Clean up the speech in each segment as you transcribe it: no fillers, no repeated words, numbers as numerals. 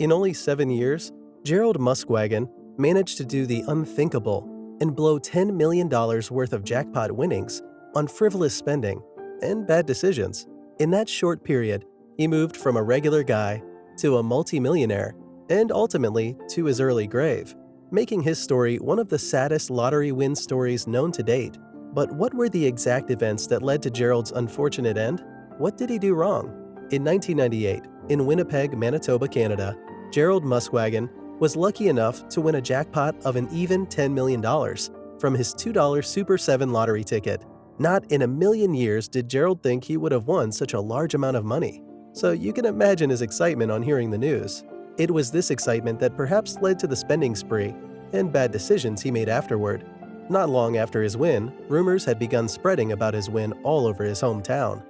In only 7 years, Gerald Muswagon managed to do the unthinkable and blow $10 million worth of jackpot winnings on frivolous spending and bad decisions. In that short period, he moved from a regular guy to a multi-millionaire and ultimately to his early grave, making his story one of the saddest lottery win stories known to date. But what were the exact events that led to Gerald's unfortunate end? What did he do wrong? In 1998, in Winnipeg, Manitoba, Canada, Gerald Muswagon was lucky enough to win a jackpot of an even $10 million from his $2 Super 7 lottery ticket. Not in a million years did Gerald think he would have won such a large amount of money. So you can imagine his excitement on hearing the news. It was this excitement that perhaps led to the spending spree and bad decisions he made afterward. Not long after his win, rumors had begun spreading about his win all over his hometown.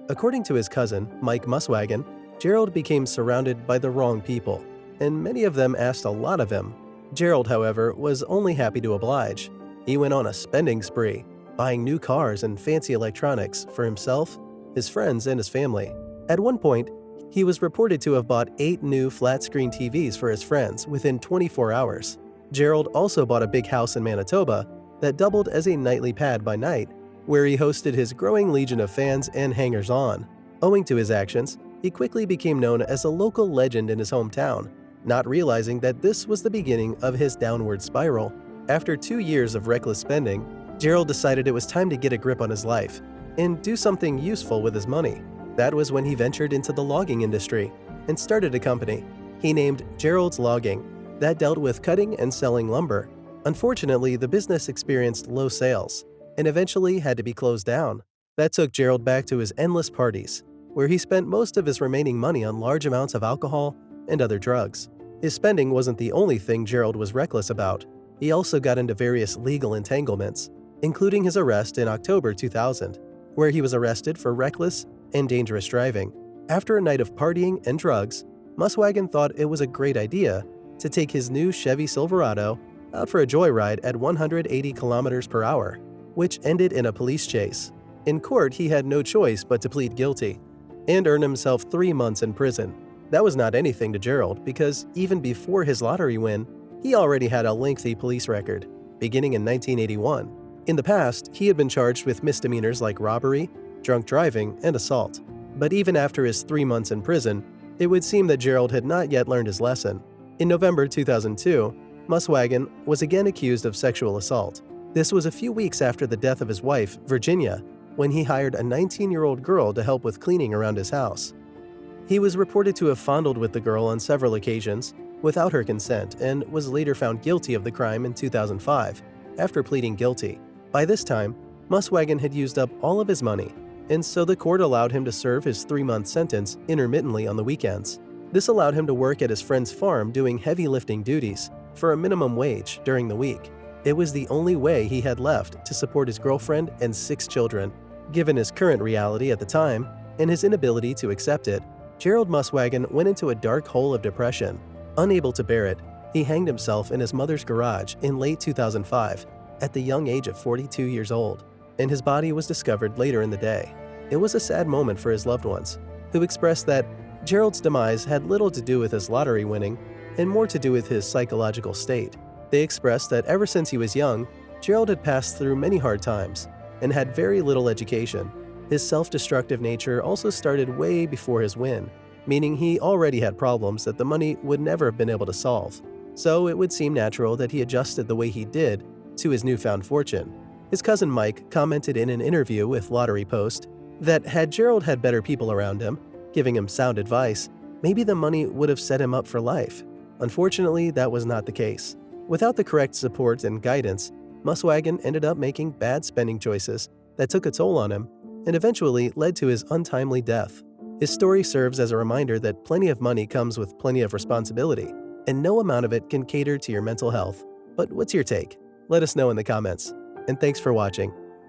According to his cousin, Mike Muswagon, Gerald became surrounded by the wrong people, and many of them asked a lot of him. Gerald, however, was only happy to oblige. He went on a spending spree, buying new cars and fancy electronics for himself, his friends, and his family. At one point, he was reported to have bought 8 new flat-screen TVs for his friends within 24 hours. Gerald also bought a big house in Manitoba that doubled as a nightly pad by night, where he hosted his growing legion of fans and hangers-on. Owing to his actions, he quickly became known as a local legend in his hometown, not realizing that this was the beginning of his downward spiral. After 2 years of reckless spending, Gerald decided it was time to get a grip on his life and do something useful with his money. That was when he ventured into the logging industry and started a company he named Gerald's Logging that dealt with cutting and selling lumber. Unfortunately, the business experienced low sales and eventually had to be closed down. That took Gerald back to his endless parties, where he spent most of his remaining money on large amounts of alcohol and other drugs. His spending wasn't the only thing Gerald was reckless about. He also got into various legal entanglements, including his arrest in October 2000, where he was arrested for reckless and dangerous driving. After a night of partying and drugs, Muswagon thought it was a great idea to take his new Chevy Silverado out for a joyride at 180 kilometers per hour, which ended in a police chase. In court, he had no choice but to plead guilty and earn himself 3 months in prison. That was not anything to Gerald because even before his lottery win, he already had a lengthy police record, beginning in 1981. In the past, he had been charged with misdemeanors like robbery, drunk driving, and assault. But even after his 3 months in prison, it would seem that Gerald had not yet learned his lesson. In November 2002, Muswagon was again accused of sexual assault. This was a few weeks after the death of his wife, Virginia, when he hired a 19-year-old girl to help with cleaning around his house. He was reported to have fondled with the girl on several occasions without her consent and was later found guilty of the crime in 2005 after pleading guilty. By this time, Muswagon had used up all of his money, and so the court allowed him to serve his 3-month sentence intermittently on the weekends. This allowed him to work at his friend's farm doing heavy lifting duties for a minimum wage during the week. It was the only way he had left to support his girlfriend and 6 children. Given his current reality at the time and his inability to accept it, Gerald Muswagon went into a dark hole of depression. Unable to bear it, he hanged himself in his mother's garage in late 2005 at the young age of 42 years old, and his body was discovered later in the day. It was a sad moment for his loved ones, who expressed that Gerald's demise had little to do with his lottery winning and more to do with his psychological state. They expressed that ever since he was young, Gerald had passed through many hard times and had very little education. His self-destructive nature also started way before his win, meaning he already had problems that the money would never have been able to solve. So it would seem natural that he adjusted the way he did to his newfound fortune. His cousin Mike commented in an interview with Lottery Post that had Gerald had better people around him, giving him sound advice, maybe the money would have set him up for life. Unfortunately, that was not the case. Without the correct support and guidance, Muswagon ended up making bad spending choices that took a toll on him and eventually led to his untimely death. His story serves as a reminder that plenty of money comes with plenty of responsibility, and no amount of it can cater to your mental health. But what's your take? Let us know in the comments. And thanks for watching.